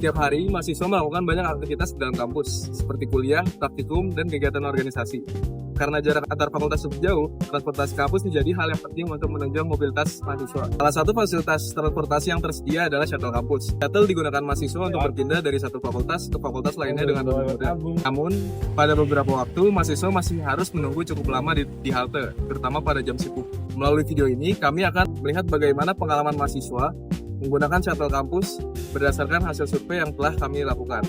Setiap hari, mahasiswa melakukan banyak aktivitas di dalam kampus, seperti kuliah, praktikum, dan kegiatan organisasi. Karena jarak antar fakultas cukup jauh, transportasi kampus menjadi hal yang penting untuk menunjang mobilitas mahasiswa. Salah satu fasilitas transportasi yang tersedia adalah shuttle kampus. Shuttle digunakan mahasiswa untuk berpindah dari satu fakultas ke fakultas lainnya dengan lebih mudah. Namun, pada beberapa waktu, mahasiswa masih harus menunggu cukup lama di halte, terutama pada jam sibuk. Melalui video ini, kami akan melihat bagaimana pengalaman mahasiswa menggunakan shuttle kampus berdasarkan hasil survei yang telah kami lakukan.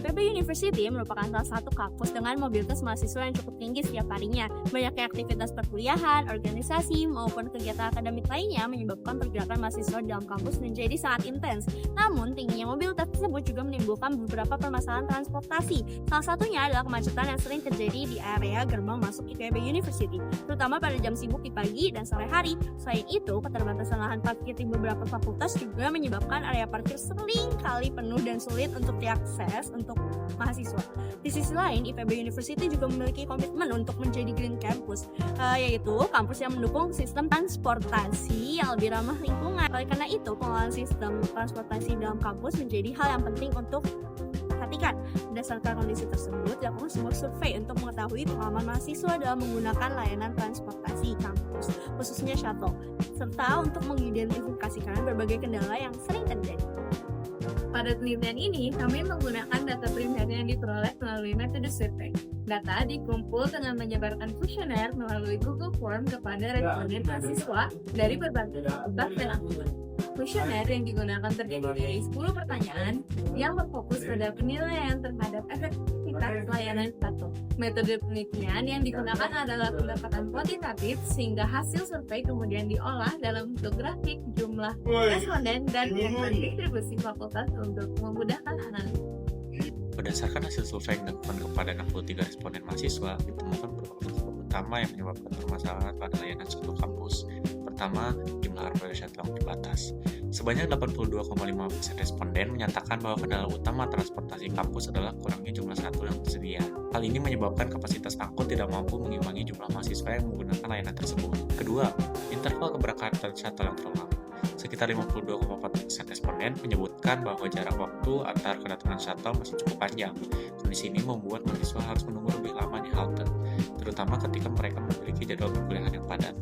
IPB University merupakan salah satu kampus dengan mobilitas mahasiswa yang cukup tinggi setiap harinya. Banyaknya aktivitas perkuliahan, organisasi, maupun kegiatan akademik lainnya menyebabkan pergerakan mahasiswa dalam kampus menjadi sangat intens. Namun, tingginya mobilitas tersebut juga menimbulkan beberapa permasalahan transportasi. Salah satunya adalah kemacetan yang sering terjadi di area gerbang masuk IPB University, terutama pada jam sibuk di pagi dan sore hari. Selain itu, keterbatasan lahan parkir di beberapa fakultas juga menyebabkan area parkir sering kali penuh dan sulit untuk diakses untuk mahasiswa. Di sisi lain, IPB University juga memiliki komitmen untuk menjadi green campus, yaitu kampus yang mendukung sistem transportasi yang lebih ramah lingkungan. Oleh karena itu, pengelolaan sistem transportasi dalam kampus menjadi hal yang penting untuk perhatikan. Berdasarkan kondisi tersebut, dilakukan sebuah survei untuk mengetahui pengalaman mahasiswa dalam menggunakan layanan transportasi kampus, khususnya shuttle, serta untuk mengidentifikasikan berbagai kendala yang sering terjadi. Pada penelitian ini, kami menggunakan data pribadi yang diperoleh melalui metode survei. Data dikumpul dengan menyebarkan kuesioner melalui Google Form kepada responden mahasiswa dari berbagai fakultas dan angkatan. Kuesioner yang digunakan terdiri dari 10 pertanyaan yang berfokus pada penilaian terhadap efektivitas layanan shuttle. Metode penelitian yang digunakan adalah pendekatan kuantitatif sehingga hasil survei kemudian diolah dalam bentuk grafik jumlah responden dan distribusi fakultas untuk memudahkan analisis. Berdasarkan hasil survei yang dilakukan kepada 63 responden mahasiswa, ditemukan beberapa faktor utama yang menyebabkan permasalahan pada layanan shuttle kampus. Pertama, jumlah armada shuttle yang terbatas. Sebanyak 82,5% responden menyatakan bahwa kendala utama transportasi kampus adalah kurangnya jumlah shuttle yang tersedia. Hal ini menyebabkan kapasitas angkut tidak mampu mengimbangi jumlah mahasiswa yang menggunakan layanan tersebut. Kedua, interval keberangkatan shuttle yang terlalu lama. Sekitar 52,4% responden menyebutkan bahwa jarak waktu antar kedatangan shuttle masih cukup panjang. Kondisi ini membuat mahasiswa harus menunggu lebih lama di halte, terutama ketika mereka memiliki jadwal perkuliahan yang padat.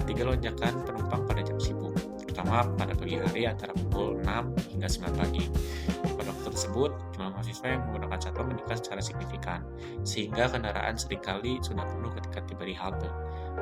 Ketiga, lonjakan penumpang pada jam sibuk, terutama pada pagi hari antara pukul 6 hingga 9 pagi. Pada waktu tersebut, jumlah mahasiswa yang menggunakan shuttle meningkat secara signifikan, sehingga kendaraan seringkali sudah penuh ketika tiba di halte.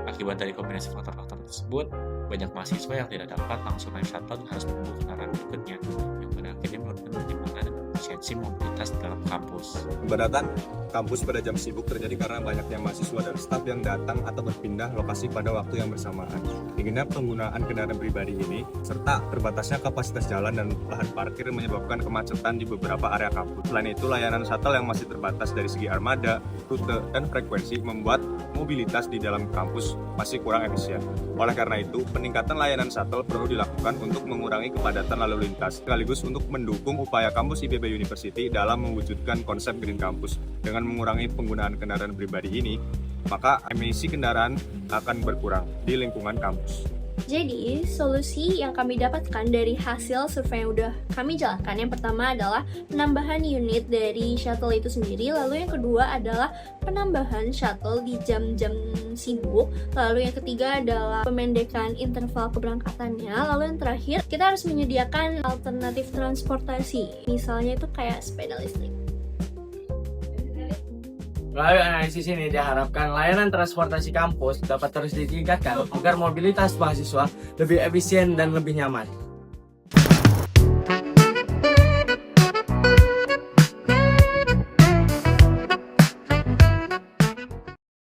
Akibat dari kombinasi faktor-faktor tersebut, banyak mahasiswa yang tidak dapat langsung naik shuttle dan harus menunggu kendaraan berikutnya, yang pada akhirnya menurunkan pertimbangan dan efisiensi mobilitas dalam kampus. Kepadatan kampus pada jam sibuk terjadi karena banyaknya mahasiswa dan staf yang datang atau berpindah lokasi pada waktu yang bersamaan. Tingginya penggunaan kendaraan pribadi ini, serta terbatasnya kapasitas jalan dan lahan parkir menyebabkan kemacetan di beberapa area kampus. Selain itu, layanan shuttle yang masih terbatas dari segi armada, rute, dan frekuensi membuat mobilitas di dalam kampus masih kurang efisien. Oleh karena itu, peningkatan layanan shuttle perlu dilakukan untuk mengurangi kepadatan lalu lintas, sekaligus untuk mendukung upaya kampus IPB University dalam mewujudkan konsep Green Campus. Dengan mengurangi penggunaan kendaraan pribadi ini, maka emisi kendaraan akan berkurang di lingkungan kampus. Jadi, solusi yang kami dapatkan dari hasil survei yang udah kami jalankan, yang pertama adalah penambahan unit dari shuttle itu sendiri, lalu yang kedua adalah penambahan shuttle di jam-jam sibuk, lalu yang ketiga adalah pemendekan interval keberangkatannya, lalu yang terakhir kita harus menyediakan alternatif transportasi, misalnya itu kayak sepeda listrik. Melalui analisis ini diharapkan layanan transportasi kampus dapat terus ditingkatkan agar mobilitas mahasiswa lebih efisien dan lebih nyaman.